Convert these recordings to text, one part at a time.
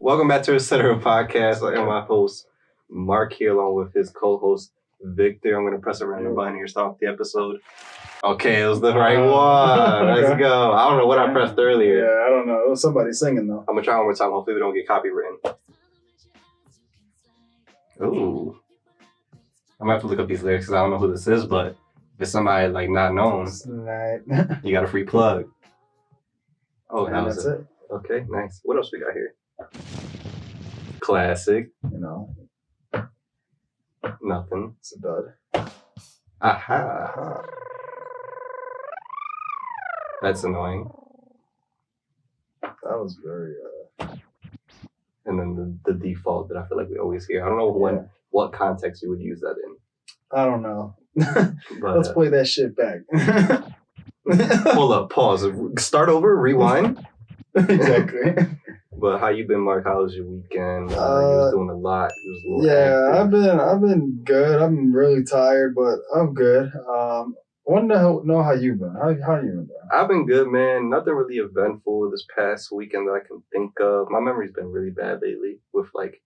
Welcome back to the Center Podcast. I am my host, Mark, here along with his co-host, Victor. I'm going to press a random button here to start the episode. Okay, it was the right one. Okay. Let's go. I don't know what I pressed earlier. Yeah, I don't know. It was somebody singing, though. I'm going to try one more time. Hopefully we don't get copywritten. Ooh. I might have to look up these lyrics because I don't know who this is, but if it's somebody like not known, you got a free plug. Oh, And that was that's it. Okay, nice. What else we got here? Classic. You know, Nothing. it's a dud. Aha. That's annoying. That was very, And then the default that I feel like we always hear. I don't know what context you would use that in. I don't know. But, Let's play that shit back. Hold up, pause. Start over, rewind. Exactly. But how you been, Mark? How was your weekend? You was doing a lot. You was a little active. I've been good. I'm really tired, but I'm good. I want to know how you've been. How you been doing? I've been good, man. Nothing really eventful this past weekend that I can think of. My memory's been really bad lately with like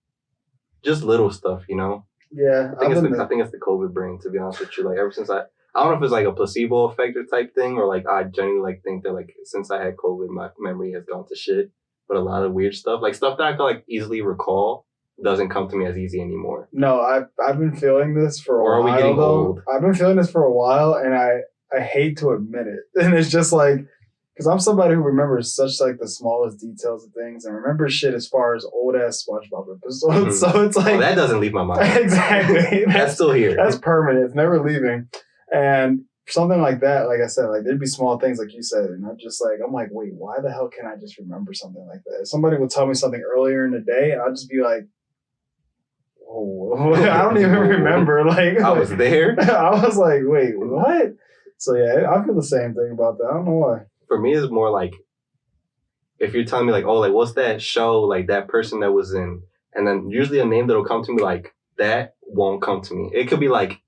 just little stuff, you know. Yeah, I think it's the COVID brain, to be honest with you. Like ever since I don't know if it's like a placebo effect type thing or like I genuinely like think that like since I had COVID, my memory has gone to shit. But a lot of weird stuff, like stuff that I can like easily recall, doesn't come to me as easy anymore. No, I've been feeling this for a while. Or are we getting old? I've been feeling this for a while, and I hate to admit it. And it's just like, because I'm somebody who remembers such like the smallest details of things and remembers shit as far as old ass SpongeBob episodes. So it's like that doesn't leave my mind. Exactly. That's still here. That's permanent. It's never leaving. And something like that, like I said, like there'd be small things like you said, and I'm like, wait, why the hell can I just remember something like that? If somebody would tell me something earlier in the day, and I'd just be like, oh, I don't even remember. Like I was there. I was like, wait, what? So yeah, I feel the same thing about that. I don't know why. For me, it's more like if you're telling me like, oh, like what's that show, like that person that was in, and then usually a name that'll come to me like that won't come to me. It could be like,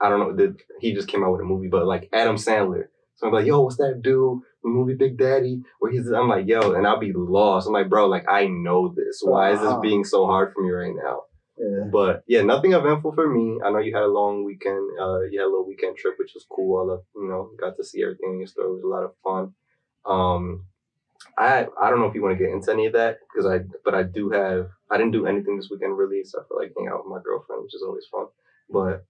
I don't know, he just came out with a movie, but like Adam Sandler. So I'm like, yo, what's that dude? The movie Big Daddy, where I'm like, yo, and I'll be lost. I'm like, bro, like I know this. Why is this being so hard for me right now? Yeah. But yeah, nothing eventful for me. I know you had a long weekend. You had a little weekend trip, which was cool. Got to see everything in your store. It was a lot of fun. I don't know if you want to get into any of that I didn't do anything this weekend really, so I feel like hanging out with my girlfriend, which is always fun. But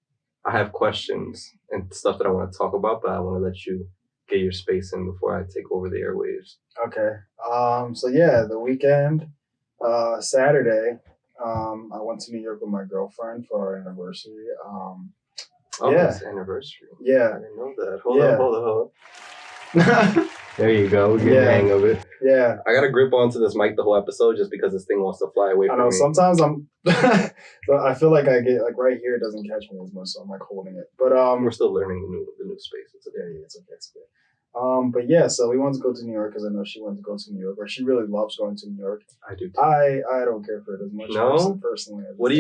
I have questions and stuff that I want to talk about, but I want to let you get your space in before I take over the airwaves. Okay. So yeah, the weekend, Saturday, I went to New York with my girlfriend for our anniversary. It's anniversary. Yeah. I didn't know that. Hold up. There you go. Get the hang of it. Yeah. I got to grip onto this mic the whole episode just because this thing wants to fly away from me. I know. Sometimes I feel like I get like right here it doesn't catch me as much, so I'm like holding it. But we're still learning the new space. It's okay. It's okay. But yeah, so we wanted to go to New York because I know she wanted to go to New York, or she really loves going to New York. I do too. I don't care for it as much. No? Personally. What don't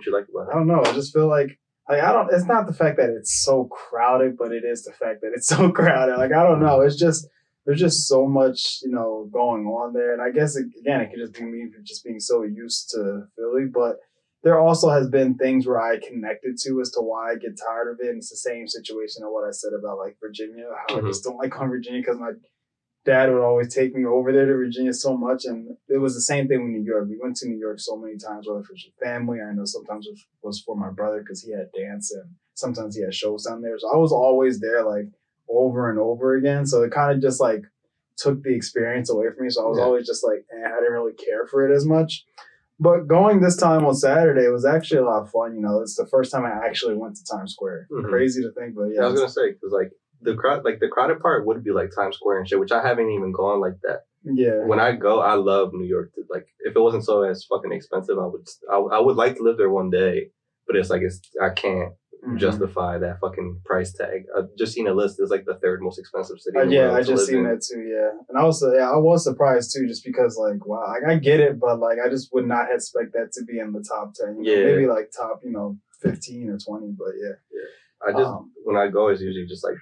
you like about it? I don't know. I just feel like it's not the fact that it's so crowded, but it is the fact that it's so crowded. Like, I don't know. It's just, there's just so much, going on there. And I guess, it could just be me just being so used to Philly. But there also has been things where I connected to as to why I get tired of it. And it's the same situation of what I said about, like, Virginia. How I just don't like going to Virginia because my dad would always take me over there to Virginia so much. And it was the same thing with New York. We went to New York so many times, whether it was with family, or I know sometimes it was for my brother because he had dance and sometimes he had shows down there. So I was always there like over and over again. So it kind of just like took the experience away from me. So I was always just like, I didn't really care for it as much. But going this time on Saturday was actually a lot of fun. It's the first time I actually went to Times Square. Crazy to think, but yeah. I was going to say, because like, the crowded part would be like Times Square and shit, which I haven't even gone like that. Yeah. When I go, I love New York. Like, if it wasn't so as fucking expensive, I would like to live there one day. But it's like I can't justify that fucking price tag. I've just seen a list. It's like the third most expensive city. In the world I just seen that too. Yeah, and I was surprised too, just because like wow, like, I get it, but like I just would not expect that to be in the top 10. Maybe like top 15 or 20, but yeah. I just when I go, it's usually just like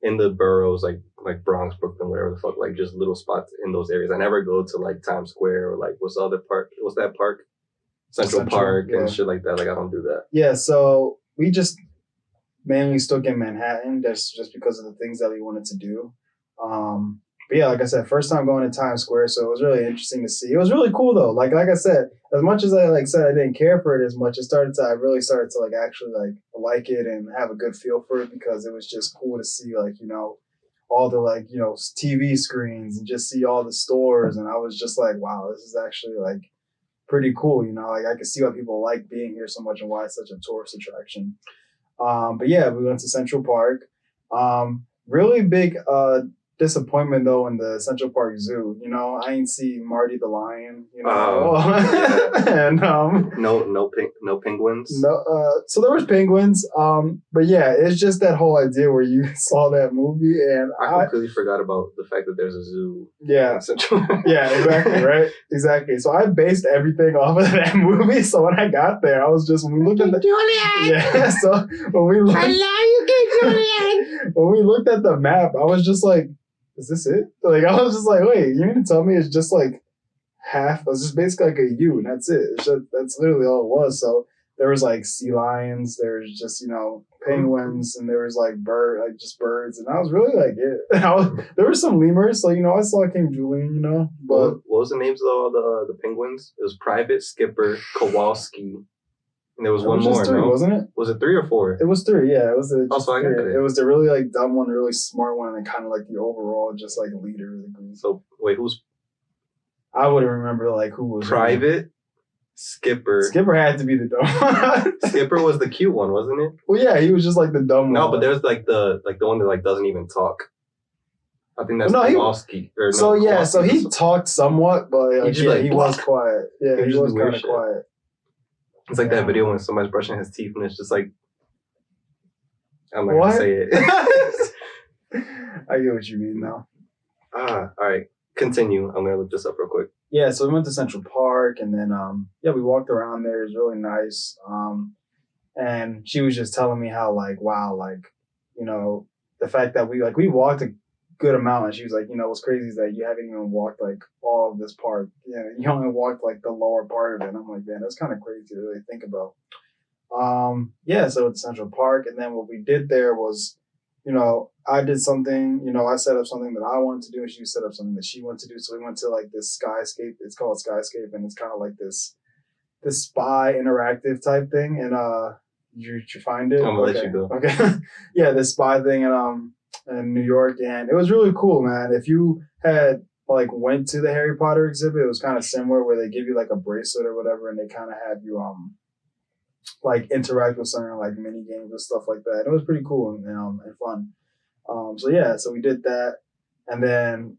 in the boroughs, like Bronx, Brooklyn, whatever the fuck, like just little spots in those areas. I never go to like Times Square or like what's the other park? What's that park? Central Park Yeah. and shit like that. Like I don't do that. Yeah, so we just mainly stuck in Manhattan. That's just because of the things that we wanted to do. But yeah, like I said, first time going to Times Square, so it was really interesting to see. It was really cool though. Like I said, as much as I said I didn't care for it as much, I really started to like actually like it and have a good feel for it because it was just cool to see all the TV screens and just see all the stores, and I was just like, wow, this is actually like pretty cool. Like I could see why people like being here so much and why it's such a tourist attraction. But yeah, we went to Central Park. Really big disappointment though in the Central Park Zoo. I ain't see Marty the lion. Yeah. And no penguins. no, so there was penguins. But yeah, it's just that whole idea where you saw that movie, and I completely forgot about the fact that there's a zoo. Yeah, in Central. yeah, exactly, right, exactly. So I based everything off of that movie. So when I got there, I was just when we looked at the Julian! So when we looked, I love you, King Julian! when we looked at the map, I was just like, is this it? Like, I was just like, wait, you mean to tell me it's just like half? It was just basically like a U, and that's it. That's literally all it was. So there was like sea lions, there's just penguins, and there was like just birds, and that was really like it. There were some lemurs, so I saw King Julian, but What was the names of all the penguins? It was Private, Skipper, Kowalski, and there was one was just more. three, no? wasn't it? Was it 3 or 4? It was 3, yeah. It was Also, I got three. it. It was the really like dumb one, the really smart one, and then kind of like the overall just like leader of the group. So wait, who's I wouldn't remember like who was Private? Skipper. Skipper had to be the dumb one. Skipper was the cute one, wasn't it? Well, yeah, he was just like the dumb one. No, but there's like the one that like doesn't even talk. I think that's Kowalski. So yeah, so he talked somewhat, but He he was quiet. Yeah, He he just was do weird kind of shit. quiet. It's like Yeah. that video when somebody's brushing his teeth and it's just like I'm not What? gonna say it. I get what you mean now. All right. Continue. I'm gonna look this up real quick. Yeah, so we went to Central Park, and then we walked around there. It was really nice. And she was just telling me how the fact that we walked a good amount, and she was like, what's crazy is that you haven't even walked like all of this part. You only walked like the lower part of it. And I'm like, man, that's kind of crazy to really think about. So it's Central Park, and then what we did there was, I did something, I set up something that I wanted to do, and she set up something that she wanted to do. So we went to like this Skyscape. It's called Skyscape, and it's kind of like this spy interactive type thing. And did you find it? I'm gonna let you go. Okay. Yeah, this spy thing in New York, and it was really cool, man. If you had went to the Harry Potter exhibit, it was kind of similar where they give you like a bracelet or whatever, and they kind of have you interact with certain like mini games and stuff like that. It was pretty cool and fun. So we did that, and then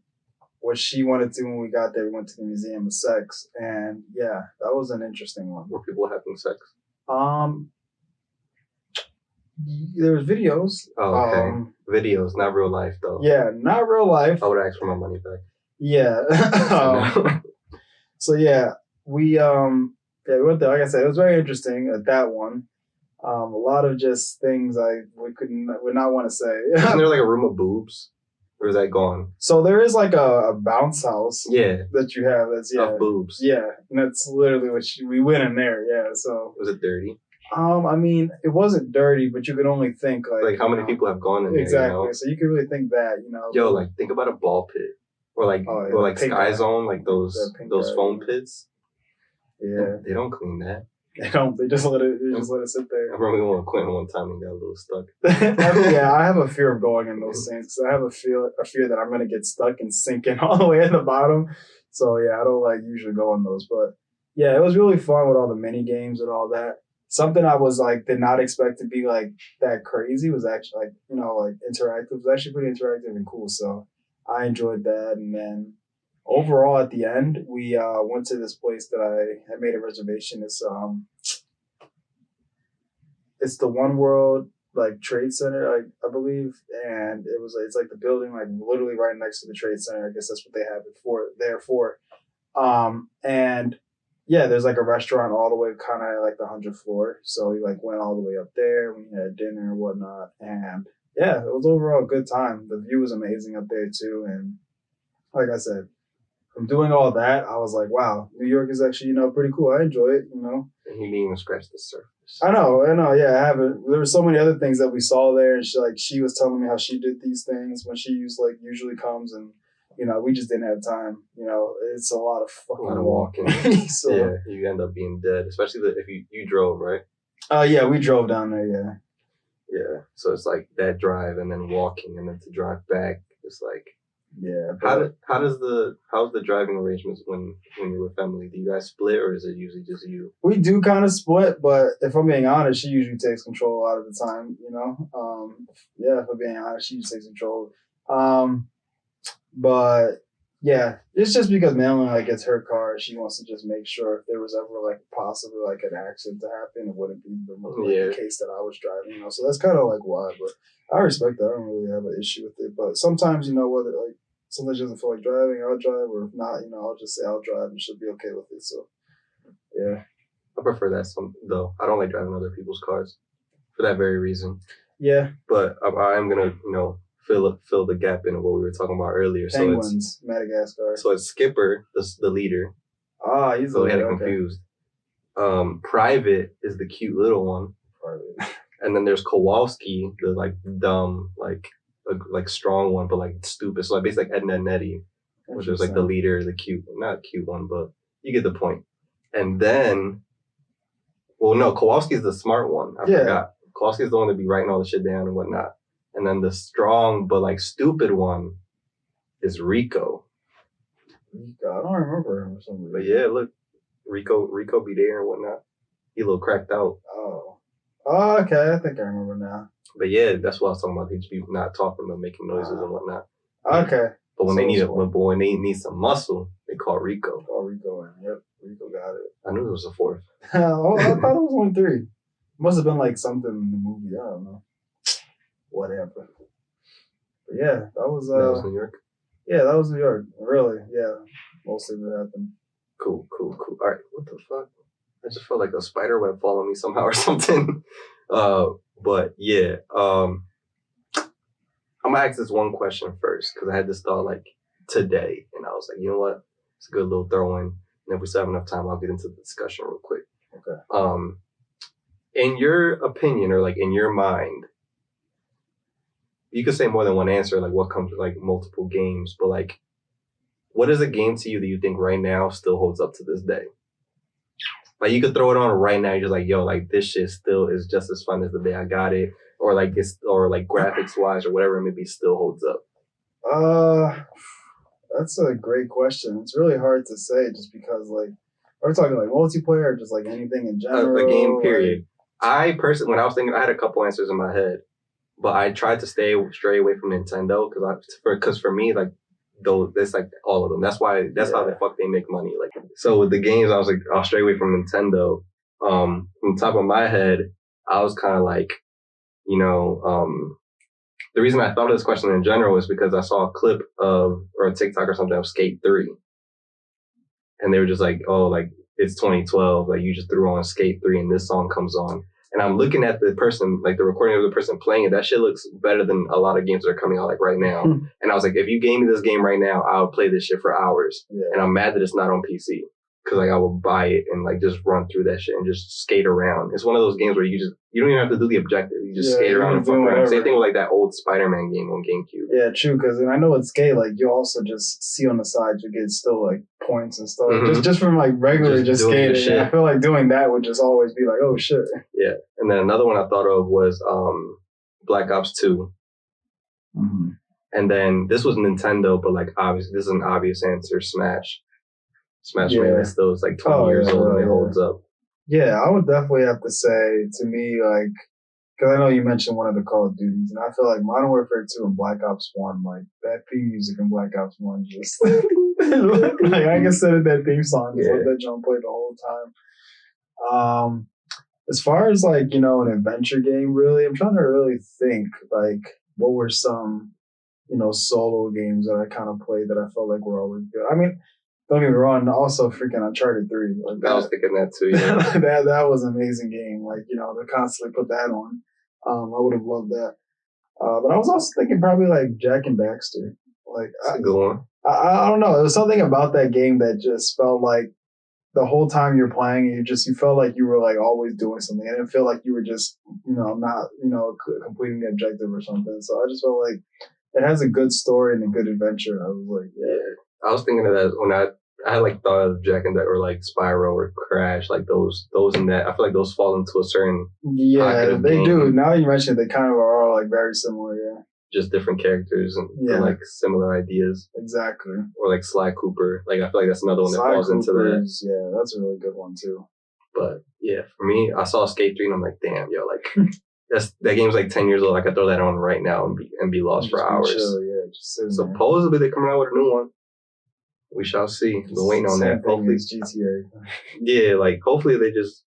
what she wanted to when we got there, we went to the Museum of Sex, and yeah, that was an interesting one. Were people having sex? There was videos. Oh, okay. Videos, not real life though. Yeah, not real life. I would ask for my money back. Yeah. So yeah, we went there. Like I said, it was very interesting at that one. A lot of just things would not want to say. Isn't there like a room of boobs? Or is that gone? So there is like a bounce house Yeah. that you have. That's Of boobs. Yeah, and that's literally what we went in there. Yeah, so Was it dirty? I mean, it wasn't dirty, but you could only think Like how many people have gone in there? Exactly. So you could really think that, Yo, like think about a ball pit. Or like pink Sky eye. Zone, like those eye. foam pits. Yeah, They don't clean that. they don't. They just let it. They just let it sit I there. remember we went with Quentin one time and got a little stuck. Yeah, I have a fear of going in those things because I have a fear that I'm gonna get stuck and sink in all the way at the bottom. So yeah, I don't usually go on those. But yeah, it was really fun with all the mini games and all that. Something I was did not expect to be that crazy was actually interactive. It was actually pretty interactive and cool. So I enjoyed that. And then overall at the end, we went to this place that I had made a reservation. It's the One World Trade Center, I believe, and it's like the building literally right next to the Trade Center. I guess that's what they have it for. And yeah, there's a restaurant all the way kind of the 100th floor. So we went all the way up there. We had dinner and whatnot, and yeah, it was overall a good time. The view was amazing up there too, and like I said, from doing all that, I was like, wow, New York is actually pretty cool. I enjoy it. And you didn't even scratch the surface. I know, yeah, I haven't. There were so many other things that we saw there, and she was telling me how she did these things when she usually comes, and we just didn't have time. It's a lot of A fucking lot of walking. so Yeah, you end up being dead, especially if you drove, right? yeah, we drove down there. Yeah, Yeah. So it's like that drive and then walking and then to drive back. It's like yeah. how's the driving arrangements when you're with family? Do you guys split or is it usually just you? We do kind of split, but if I'm being honest, she usually takes control a lot of the time. Yeah, if I'm being honest, she usually takes control. But yeah, it's just because Madeline gets her car. She wants to just make sure if there was ever possibly an accident to happen, it wouldn't be the case that I was driving. So that's kind of why. But I respect that. I don't really have an issue with it. But sometimes whether sometimes she doesn't feel like driving, I'll drive, or if not, I'll just say I'll drive and she'll be okay with it. So yeah, I prefer that though. I don't like driving other people's cars for that very reason. yeah. But I am gonna fill the gap in what we were talking about earlier. Penguins, Madagascar. So it's Skipper, the leader. Ah, he's so the we had it leader, okay. confused. Private is the cute little one, Private. and then there's Kowalski, the dumb strong one, but stupid. So basically Edna and Nettie, which is the leader, the cute, not cute one, but you get the point. And then, well, no, Kowalski's the smart one. I forgot. Kowalski's the one to be writing all the shit down and whatnot. And then the strong but stupid one is Rico. I don't remember him or something. But yeah, look, Rico be there and whatnot. He a little cracked out. Oh, okay. I think I remember now. But yeah, that's what I was talking about. They just be not talking but making noises and whatnot. Okay. But when they need some muscle, they call Rico. Rico. Yep, Rico got it. I knew it was a fourth. Oh, I thought it was only 3. Must have been something in the movie. I don't know. Whatever. But yeah, that was New York. Yeah, that was New York. Really, yeah. Mostly that happened. Cool. All right, what the fuck? I just felt like a spider web following me somehow or something. But yeah, I'm gonna ask this one question first because I had this thought today, and I was like, you know what? It's a good little throw in. And if we still have enough time, I'll get into the discussion real quick. Okay. In your opinion, or in your mind, you could say more than one answer, what comes with multiple games, but what is a game to you that you think right now still holds up to this day? You could throw it on right now, you're just yo, this shit still is just as fun as the day I got it, or graphics wise or whatever it may be, still holds up. That's a great question. It's really hard to say just because are we talking multiplayer or just anything in general? A game period. I personally, when I was thinking, I had a couple answers in my head. But I tried to stray away from Nintendo because for me, though, it's all of them. That's how the fuck they make money. So with the games, I was I'll stray away from Nintendo. From the top of my head, I was kind of the reason I thought of this question in general is because I saw a clip or a TikTok or something of Skate 3. And they were just it's 2012. You just threw on Skate 3 and this song comes on. And I'm looking at the person, the recording of the person playing it. That shit looks better than a lot of games that are coming out right now. And I was if you gave me this game right now, I would play this shit for hours. Yeah. And I'm mad that it's not on PC because I will buy it and just run through that shit and just skate around. It's one of those games where you don't even have to do the objective. You just skate around and fuck around. Same thing with that old Spider-Man game on GameCube. Yeah, true. Because I know with skate, you also just see on the side you get still points and stuff. Mm-hmm. Just from regular just skating. Shit. I feel doing that would just always be oh shit. Yeah, and then another one I thought of was Black Ops 2. Mm-hmm. And then this was Nintendo, but obviously this is an obvious answer: Smash. Smash Man is still 20 years old and it holds up. Yeah, I would definitely have to say, to me, because I know you mentioned one of the Call of Duties, and I feel Modern Warfare 2 and Black Ops 1, that theme music in Black Ops 1 just, I consider that theme song, just let that jump play the whole time. As far as an adventure game, really, I'm trying to really think, what were some, solo games that I kind of played that I felt were always good. I mean, don't get me wrong, also freaking Uncharted 3. I was thinking that too, yeah. that was an amazing game. To constantly put that on. I would have loved that. But I was also thinking probably like Jack and Baxter. Like That's a good one. I don't know. It was something about that game that just felt like the whole time you're playing, you felt like you were like always doing something. I didn't feel like you were just not completing the objective or something. So I just felt like it has a good story and a good adventure. I was like, yeah. I was thinking of that when I had like thought of Jack and that or like Spyro or Crash, like those and that. I feel like those fall into a certain pocket Yeah, of they game. do. Now that you mention it, they kind of are all like very similar. Yeah, Just different characters and Yeah. like similar ideas. exactly. Or like Sly Cooper. Like I feel like that's another one that Sly falls into that. Cooper's, yeah, that's a really good one too. But yeah, for me, I saw Skate 3 and I'm like, damn, yo, like that game's like 10 years old. I could throw that on right now and be lost for Just be hours. chill, yeah, just sitting there. Supposedly they're coming out with a new one. We shall see. Been waiting on Same that. thing Hopefully, as GTA. yeah, like hopefully they just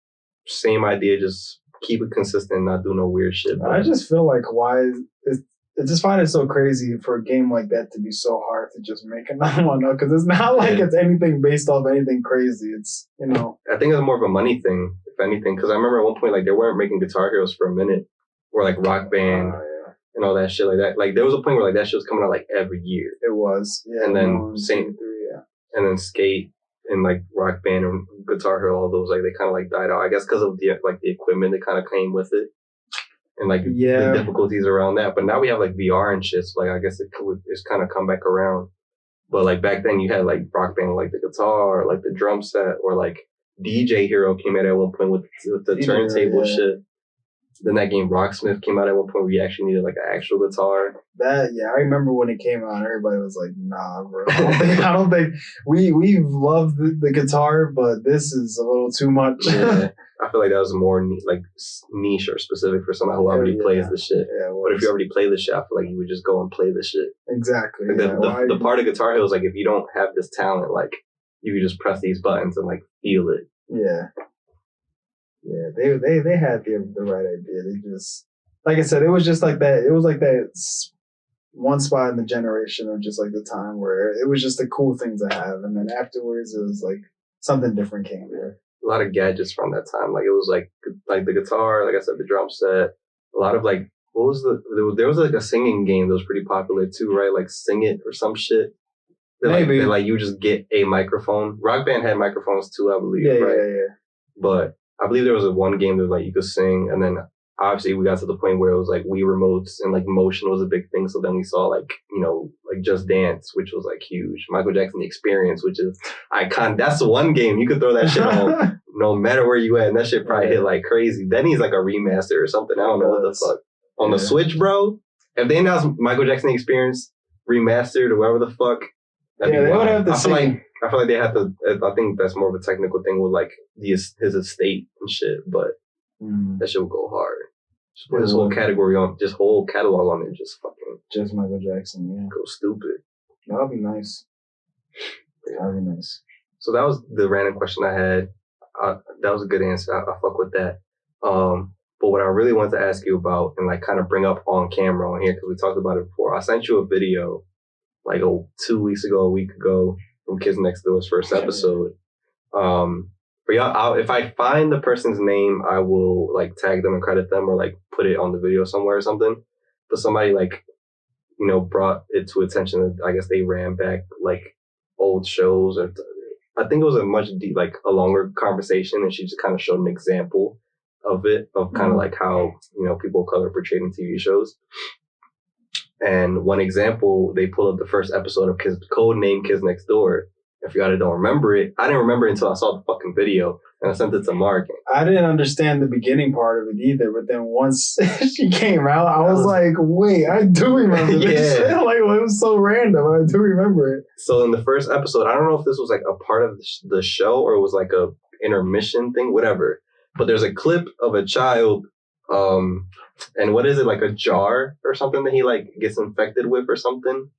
same idea, just keep it consistent, not do no weird shit. I just feel like I just find it so crazy for a game like that to be so hard to just make another one up because it's not like Yeah. it's anything based off anything crazy. It's I think it's more of a money thing, if anything, because I remember at one point like they weren't making Guitar Heroes for a minute, or like Rock Band yeah, and all that shit like that. Like there was a point where like that shit was coming out like every year, it was. Yeah, And then 1, 2, same- 3, yeah. and then Skate and like Rock Band and Guitar Hero, all those like they kind of like died out. I guess because of the equipment that kind of came with it. And like Yeah. the difficulties around that, but now we have like VR and shit. So like I guess it's kind of come back around. But like back then you had like Rock Band with, like the guitar, or like the drum set, or like DJ Hero came out at one point with the DJ, turntable yeah. shit. Then that game Rocksmith came out at one point where you actually needed like an actual guitar. I remember when it came out, everybody was like, "Nah, bro." I don't think we loved the guitar, but this is a little too much. Yeah, I feel like that was more niche or specific for somebody who already Yeah. plays the shit. Yeah, But if you already play the shit, I feel like you would just go and play the shit. exactly, Like yeah. the part of Guitar Hero is like if you don't have this talent, like you can just press these buttons and like feel it. Yeah. Yeah, they had the right idea. They just, like I said, it was just like that. It was like that one spot in the generation of just like the time where it was just a cool thing to have, and then afterwards it was like something different came there. A lot of gadgets from that time. Like it was like the guitar, like I said, the drum set. A lot of like what was there was like a singing game that was pretty popular too, right? Like Sing It or some shit. Maybe. Like you just get a microphone. Rock Band had microphones too, I believe. Yeah, right? yeah. But I believe there was one game that like you could sing, and then obviously we got to the point where it was like Wii remotes and like motion was a big thing. So then we saw like like Just Dance, which was like huge. Michael Jackson The Experience, which is iconic. That's the one game you could throw that shit on no matter where you at, and that shit probably hit like crazy. Then he's like a remaster or something. I don't know what the fuck on the Switch, bro. If they announced Michael Jackson The Experience remastered or whatever the fuck. Yeah, they would have to sing. I feel like they have to. I think that's more of a technical thing with like his estate and shit, but that shit would go hard. Just put his whole category on, just whole catalog on it, just fucking Just Michael Jackson, yeah. go stupid. That'd be nice. That'd be nice. So that was the random question I had. That was a good answer. I fuck with that. But what I really wanted to ask you about and like kind of bring up on camera on here, because we talked about it before. I sent you a video like 2 weeks ago, a week ago, from Kids Next Door's first episode. For y'all, if I find the person's name, I will like tag them and credit them or like put it on the video somewhere or something. But somebody like, brought it to attention that I guess they ran back like old shows, or I think it was a longer conversation, and she just kind of showed an example of it, of kind of like how, people of color portrayed in TV shows. And one example, they pull up the first episode of Codename Kids Next Door. If y'all don't remember it, I didn't remember it until I saw the fucking video, and I sent it to Mark. I didn't understand the beginning part of it either, but then once she came out, I was like, wait, I do remember this. Yeah. Like, it was so random, but I do remember it. So in the first episode, I don't know if this was like a part of the show or it was like a intermission thing, whatever. But there's a clip of a child, and what is it, like a jar or something that he like gets infected with or something?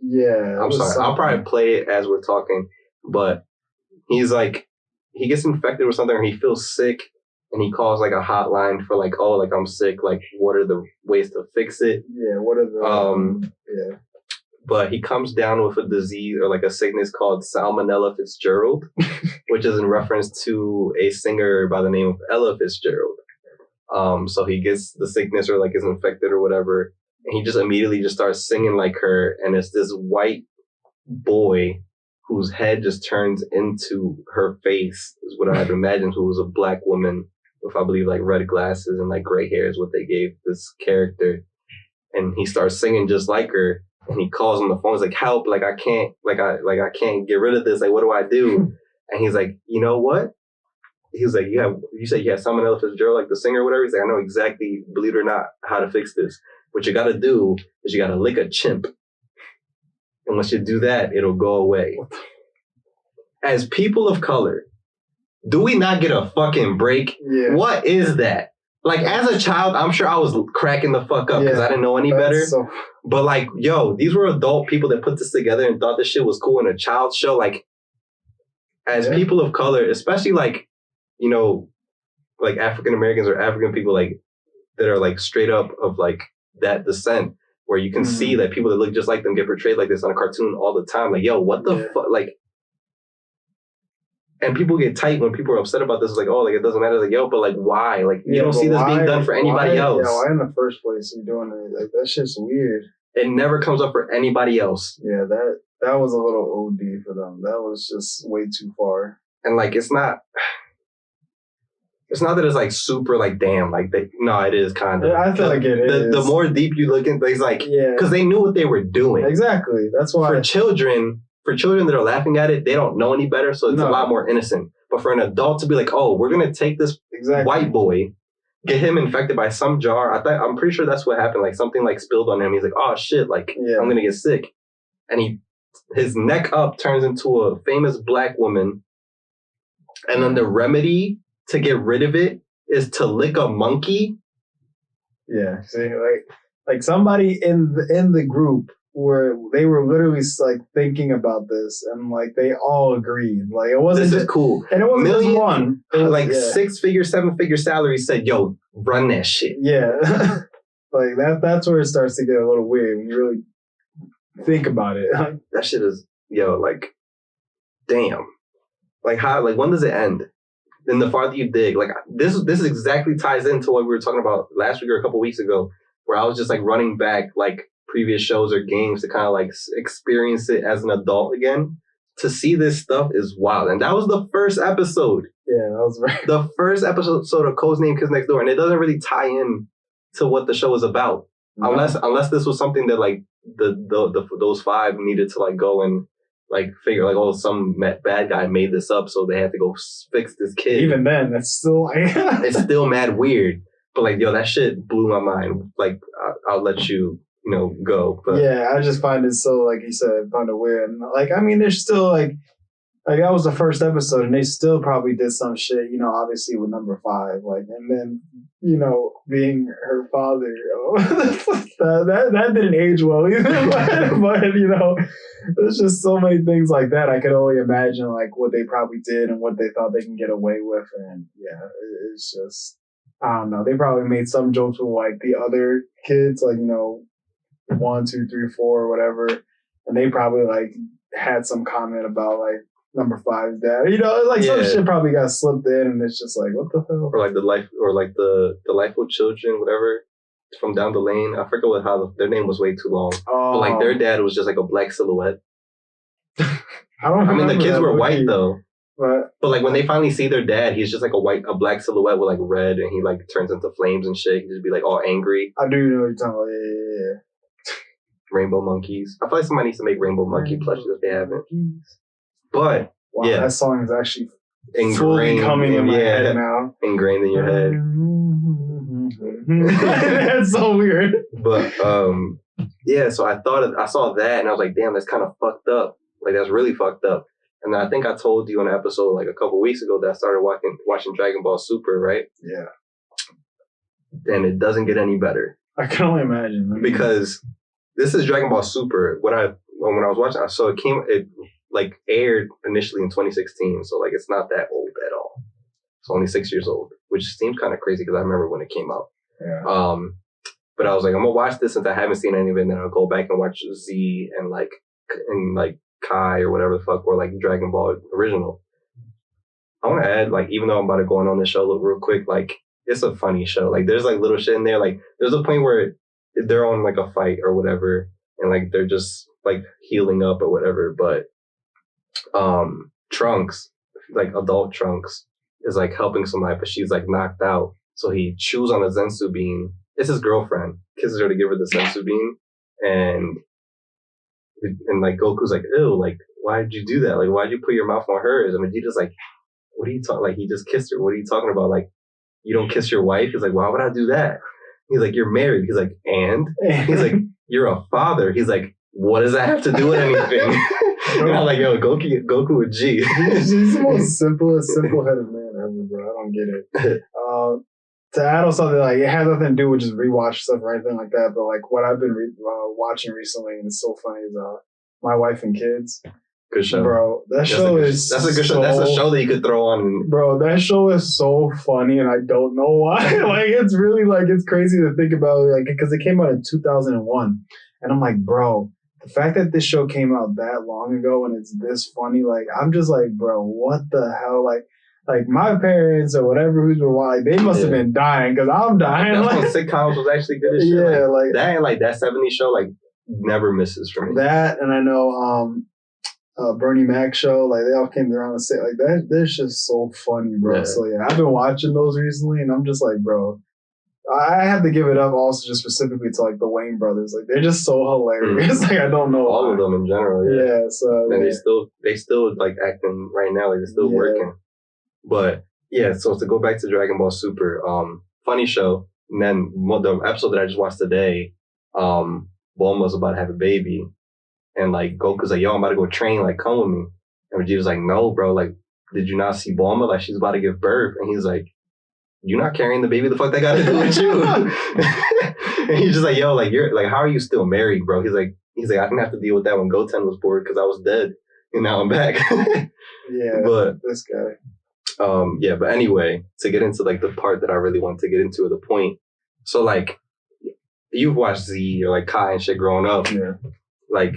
Yeah. I'm sorry. I'll probably play it as we're talking, but he's like, he gets infected with something or he feels sick and he calls like a hotline for like, oh, like I'm sick. Like, what are the ways to fix it? Yeah. What are the, yeah. But he comes down with a disease or like a sickness called Salmonella Fitzgerald, which is in reference to a singer by the name of Ella Fitzgerald. So he gets the sickness or like is infected or whatever. and he just immediately just starts singing like her, and it's this white boy whose head just turns into her face is what I'd imagine, who was a black woman with, I believe, like red glasses and like gray hair is what they gave this character. And he starts singing just like her, and he calls on the phone. He's like, help, like I can't get rid of this. Like, what do I do? And he's like, you know what? He was like, you said you had Salmonella Fitzgerald, like the singer or whatever. He's like, I know exactly, believe it or not, how to fix this. What you gotta do is you gotta lick a chimp. And once you do that, it'll go away. As people of color, do we not get a fucking break? Yeah. What is that? Like, as a child, I'm sure I was cracking the fuck up because I didn't know any better. But like, yo, these were adult people that put this together and thought this shit was cool in a child's show. Like, as people of color, especially like, you know, like African Americans or African people like that are like straight up of like that descent, where you can see that people that look just like them get portrayed like this on a cartoon all the time. Like, yo, what the fuck? Like, and people get tight when people are upset about this. It's like, oh, like, it doesn't matter. Like, yo, but like, why? Like, you don't see this being done for anybody else. Yeah, why in the first place are you doing it? Like, that shit's weird. It never comes up for anybody else. Yeah, that was a little OD for them. That was just way too far. And like, it's not that it's like super like, damn, like no, it is kind of. Yeah, I feel like it is. The more deep you look into, it's like, because they knew what they were doing. Exactly. That's why. For children that are laughing at it, they don't know any better, so it's a lot more innocent. But for an adult to be like, oh, we're gonna take this white boy, get him infected by some jar. I'm pretty sure that's what happened. Like something like spilled on him. He's like, oh shit, like I'm gonna get sick, and his neck up turns into a famous black woman, and then the remedy to get rid of it is to lick a monkey. Yeah, see, like somebody in the group where they were literally like thinking about this, and like they all agreed. Like, it wasn't this is cool, and it wasn't just one. It was, 6-figure, 7-figure salary said, "Yo, run that shit." Yeah, like that's where it starts to get a little weird when you really think about it. That shit is, like, damn. Like, how? Like, when does it end? Then the farther you dig, like this exactly ties into what we were talking about last week or a couple weeks ago, where I was just like running back like previous shows or games to kind of like experience it as an adult again. To see this stuff is wild, and that was the first episode. Yeah, that was right. The first episode of Codename Kids Next Door, and it doesn't really tie in to what the show is about, unless this was something that like those five needed to like go and like figure like, oh, some bad guy made this up, so they had to go fix this kid. Even then, that's still like it's still mad weird. But like, yo, that shit blew my mind. Like, I'll let you, go. But yeah, I just find it so, like you said, kind of weird. And like, I mean, there's still like that was the first episode, and they still probably did some shit, obviously with number 5, like, and then being her father, that didn't age well either. but there's just so many things like that. I could only imagine like what they probably did and what they thought they can get away with, and it's just, I don't know. They probably made some jokes with like the other kids, like 1, 2, 3, 4, or whatever, and they probably like had some comment about like number 5's dad. Like some shit probably got slipped in, and it's just like, what the hell? Or like the Delightful Children, whatever, from down the lane. I forget how their name was way too long. Oh. But like their dad was just like a black silhouette. I mean, the kids were white though. But like when they finally see their dad, he's just like a black silhouette with like red, and he like turns into flames and shit. He'd just be like all angry. I do know what you're talking about. Yeah. Rainbow monkeys. I feel like somebody needs to make rainbow monkey plushies if they haven't. But that song is actually ingrained coming in my head now. Ingrained in your head. That's so weird. But so I saw that and I was like, damn, that's kind of fucked up. Like, that's really fucked up. And I think I told you on an episode like a couple weeks ago that I started watching Dragon Ball Super, right? Yeah. And it doesn't get any better. I can only imagine. Because this is Dragon Ball Super. When I was watching, so it like aired initially in 2016, so like it's not that old at all. It's only 6 years old, which seems kind of crazy because I remember when it came out. Yeah. But I was like, I'm gonna watch this since I haven't seen any of it, and then I'll go back and watch Z and like Kai or whatever the fuck, or like Dragon Ball original. I want to add, like, even though I'm about to go on this show real quick, like, it's a funny show. Like, there's like little shit in there. Like, there's a point where they're on like a fight or whatever, and like they're just like healing up or whatever. But Trunks, like adult Trunks, is like helping somebody, but she's like knocked out. So he chews on a Zensu bean. It's his girlfriend, kisses her to give her the Zensu bean, and like Goku's like, ew, like why did you do that? Like why did you put your mouth on hers? And Vegeta's like, what are you talking? Like he just kissed her. What are you talking about? Like you don't kiss your wife? He's like, why would I do that? He's like, you're married. He's like, and? He's like, you're a father. He's like, what does that have to do with anything? And I'm like, yo, Goku with G. He's the most simple-headed man ever, bro. I don't get it. To add on something, like, it has nothing to do with just rewatch stuff or anything like that, but like what I've been watching recently, and it's so funny, is My Wife and Kids. Good show. Bro, that's a good show. That's a show that you could throw on. Bro, that show is so funny, and I don't know why. Like, it's really, like, it's crazy to think about, like, because it came out in 2001. And I'm like, bro, the fact that this show came out that long ago and it's this funny, like, I'm just like, bro, what the hell? Like my parents or whatever who's been watching, they must have been dying because I'm dying. That's like, when sitcoms was actually good as shit. Yeah, like that and like that 70s show, like, never misses for me. That, and I know Bernie Mac show, like they all came around and say like that. That's just so funny, bro. Yeah. So yeah, I've been watching those recently, and I'm just like, bro, I have to give it up also just specifically to like the Wayne brothers. Like they're just so hilarious. Like I don't know all of them in general. Yeah. So and they still like acting right now. Like they're still working. But yeah, so to go back to Dragon Ball Super, funny show. And then the episode that I just watched today, Bulma's about to have a baby. And like Goku's like, yo, I'm about to go train, like come with me. And Vegeta's like, no, bro, like, did you not see Bulma? Like she's about to give birth. And he's like, you're not carrying the baby, the fuck that got to do with you? And he's just like, yo, like you're like, how are you still married, bro? He's like, I didn't have to deal with that when Goten was born because I was dead. And now I'm back. Yeah, but this guy. Yeah, but anyway, to get into like the part that I really want to get into, the point. So like, you've watched Z or like Kai and shit growing up. Yeah. Like,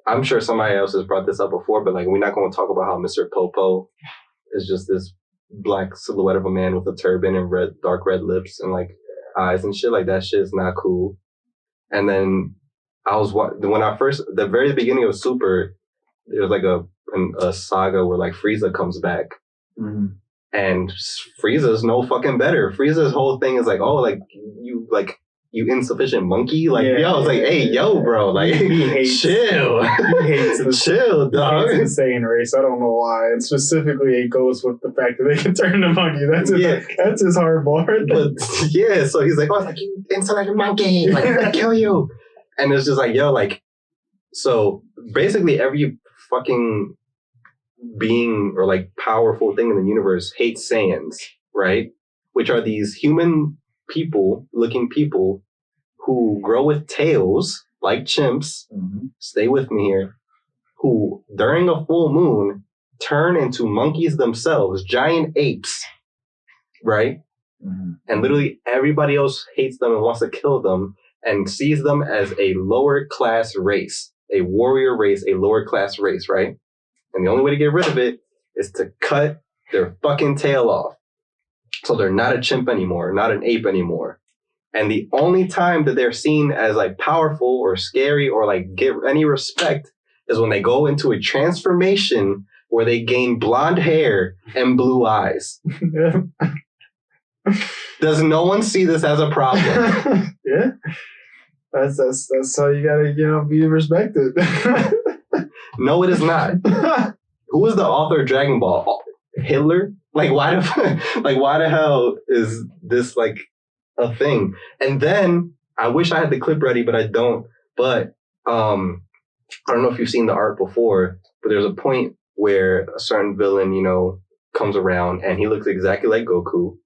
I'm sure somebody else has brought this up before, but like, we're not going to talk about how Mr. Popo is just this black silhouette of a man with a turban and dark red lips and like eyes and shit. Like that shit is not cool. And then the very beginning of Super, there's like a saga where like Frieza comes back. Mm-hmm. And Frieza's no fucking better. Frieza's whole thing is like, oh, like you insufficient monkey. Like, yo, it's like, hey, yo, bro, like, he hates, chill. He hates chill, dog. He hates the Saiyan race. I don't know why. And specifically, it goes with the fact that they can turn the monkey. That's his hard bar. But yeah, so he's like, oh, it's like, you insufficient monkey. Like, I'm gonna kill you. And it's just like, yo, like, so basically every fucking being or like powerful thing in the universe hates Saiyans, right? Which are these human looking people who grow with tails like chimps. Mm-hmm. Stay with me here. Who during a full moon turn into monkeys themselves, giant apes, right? Mm-hmm. And literally everybody else hates them and wants to kill them and sees them as a lower class race, a warrior race, a lower class race, right? And the only way to get rid of it is to cut their fucking tail off. So they're not a chimp anymore, not an ape anymore. And the only time that they're seen as like powerful or scary or like get any respect is when they go into a transformation where they gain blonde hair and blue eyes. Does no one see this as a problem? Yeah. That's how you gotta, be respected. No, it is not. Who is the author of Dragon Ball? Hitler? Like, why the hell is this like a thing? And then I wish I had the clip ready, but I don't. But I don't know if you've seen the art before, but there's a point where a certain villain, comes around and he looks exactly like Goku.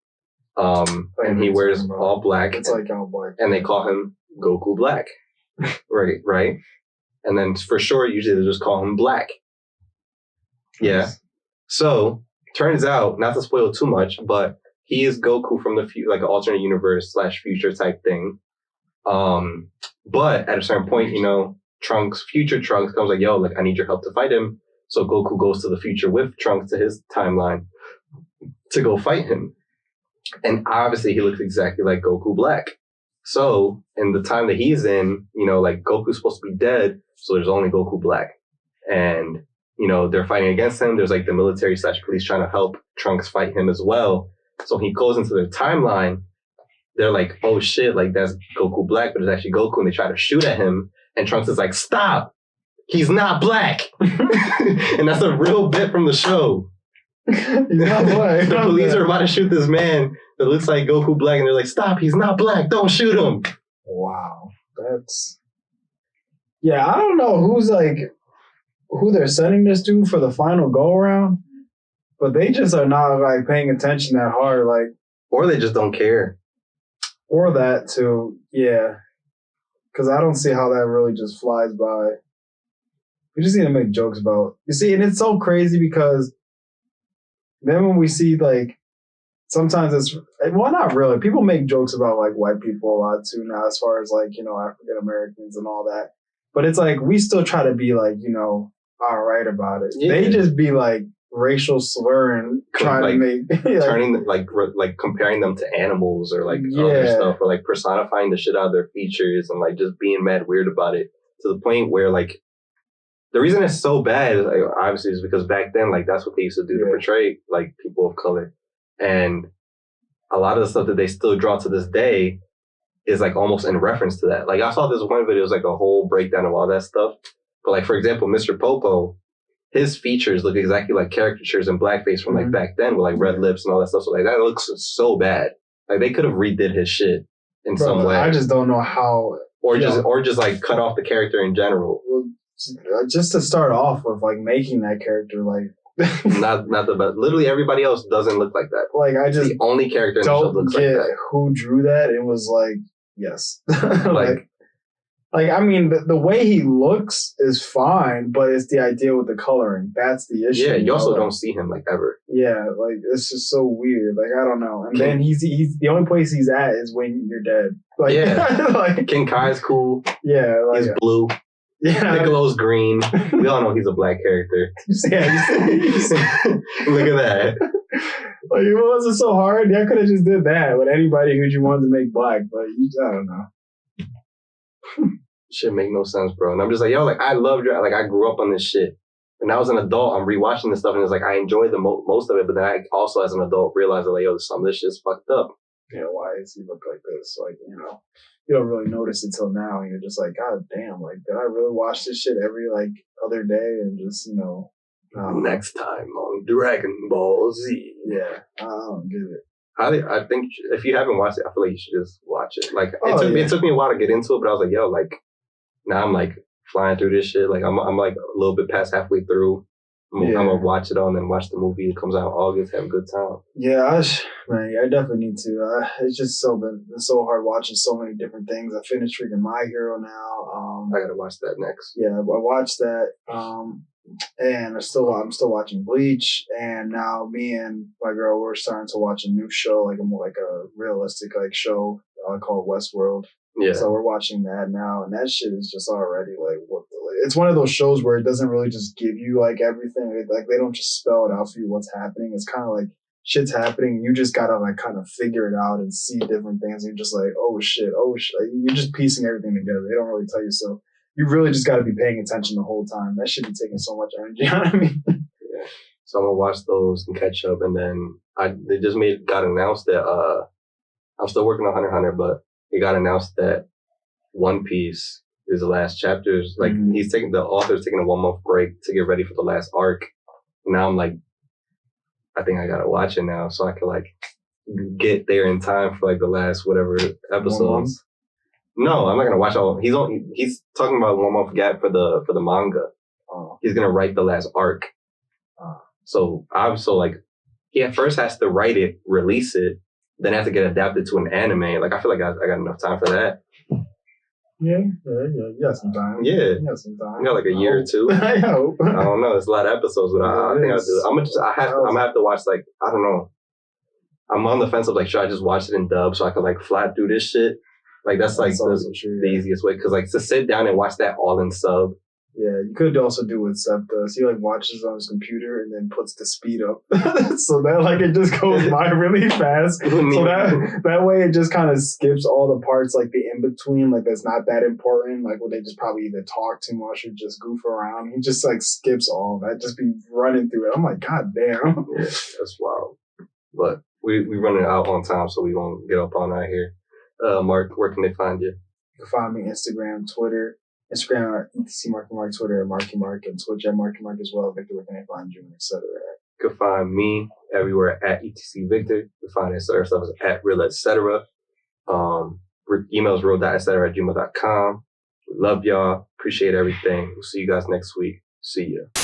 And he wears all black. It's like all black. And they call him Goku Black. Right? And then for sure, usually they just call him Black. Yeah. Yes. So turns out, not to spoil too much, but he is Goku from the like an alternate universe / future type thing. But at a certain point, future Trunks comes like, yo, like I need your help to fight him. So Goku goes to the future with Trunks to his timeline to go fight him. And obviously he looks exactly like Goku Black. So in the time that he's in, like Goku's supposed to be dead, so there's only Goku Black. And, they're fighting against him. There's like the military / police trying to help Trunks fight him as well. So he goes into their timeline. They're like, oh shit, like that's Goku Black, but it's actually Goku, and they try to shoot at him. And Trunks is like, stop! He's not black! And that's a real bit from the show. He's not black. The police are about to shoot this man that looks like Goku Black, and they're like, stop, he's not black, don't shoot him. Wow. That's... Yeah, I don't know who they're sending this to for the final go-around, but they just are not, like, paying attention that hard, like... Or they just don't care. Or that, too, yeah. Because I don't see how that really just flies by. We just need to make jokes about... You see, and it's so crazy because then when we see, like, sometimes it's... Well, not really. People make jokes about, like, white people a lot, too, now, as far as, like, African-Americans and all that. But it's like, we still try to be, like, all right about it. Yeah. They just be, like, racial slurring, trying to make... turning, like comparing them to animals or, like, other stuff, or, like, personifying the shit out of their features and, like, just being mad weird about it to the point where, like, the reason it's so bad, like, obviously, is because back then, like, that's what they used to do to portray, like, people of color. And a lot of the stuff that they still draw to this day is, like, almost in reference to that. Like, I saw this one video, it was, like, a whole breakdown of all that stuff. But, like, for example, Mr. Popo, his features look exactly like caricatures in blackface from, like, back then with, like, red lips and all that stuff. So, like, that looks so bad. Like, they could have redid his shit in some way. I just don't know how... Or just, like, cut off the character in general. Just to start off with, like, making that character, like... not the best. Literally everybody else doesn't look like that. Like, I just... The only character in the show looks like that. Who drew that? It was like, yes. Like, I mean, the way he looks is fine, but it's the idea with the coloring. That's the issue. Yeah, you also don't see him, like, ever. Yeah, like, it's just so weird. Like, I don't know. And then he's the only place he's at is when you're dead. Like, yeah. Like, King Kai's cool. Yeah. Like, he's blue. Yeah. Piccolo's green. We all know he's a black character. You see. Look at that. Like, it wasn't so hard. Y'all could have just did that with anybody who you wanted to make black, but I don't know. Shit make no sense, bro. And I'm just like, yo, like, I loved it. Like, I grew up on this shit. And I was an adult, I'm rewatching this stuff, and it's like, I enjoyed the most of it, but then I also, as an adult, realized that, like, yo, some of this shit's fucked up. Yeah, why does he look like this? Like, you don't really notice it till now, and you're just like, God damn, like, did I really watch this shit every, like, other day, and just, Next time on Dragon Ball Z. Yeah, I don't get it. I think if you haven't watched it, I feel like you should just watch it. Like, it took me a while to get into it, but I was like, yo, like, now I'm, like, flying through this shit. Like, I'm like, a little bit past halfway through. I'm going to watch it all and then watch the movie. It comes out in August. Have a good time. Yeah, I definitely need to. It's just been so hard watching so many different things. I finished freaking My Hero now. I got to watch that next. Yeah, I watched that. And I'm still watching Bleach, and now me and my girl, we're starting to watch a new show, like a realistic like show called Westworld. Yeah. So we're watching that now, and that shit is just already like it's one of those shows where it doesn't really just give you like everything. Like they don't just spell it out for you what's happening. It's kind of like shit's happening. You just gotta like kind of figure it out and see different things. And you're just like, oh shit. Like, you're just piecing everything together. They don't really tell you so. You really just got to be paying attention the whole time. That should be taking so much energy. You know what I mean? Yeah. So I'm gonna watch those and catch up, and then they just got announced that I'm still working on Hunter x Hunter, but it got announced that One Piece is the last chapters. Like the author's taking a 1 month break to get ready for the last arc. And now I'm like, I think I gotta watch it now so I can like get there in time for like the last whatever episodes. No, I'm not gonna watch all. He's talking about 1 month gap for the manga. He's gonna write the last arc. So he at first has to write it, release it, then have to get adapted to an anime. Like I feel like I got enough time for that. Yeah. You got some time. Yeah. You got some time. You got like a year or two. I hope. I don't know. It's a lot of episodes, but I think I'll do it. I'm gonna have to watch like, I don't know. I'm on the fence of like, should I just watch it in dub so I can like fly through this shit? Like that's like the easiest way. Cause like to sit down and watch that all in sub Yeah, you could also do what Seth does. He like watches on his computer and then puts the speed up, so that like it just goes by really fast. So that way it just kind of skips all the parts like the in between, like that's not that important. Like where they just probably either talk too much or just goof around. He just like skips all that. Just be running through it. I'm like, God damn. Yeah, that's wild. But we running out on time, so we gonna get up on out here. Mark, where can they find you? You can find me Instagram, Twitter. Instagram at ETC Marky Mark, Twitter at Marky Mark, and Twitch at Marky Mark as well. Victor, where can I find you, etc. You can find me everywhere at ETC Victor. You can find etc. stuff at real etc. Emails real.etc@gmail.com. We love y'all. Appreciate everything. We'll see you guys next week. See ya.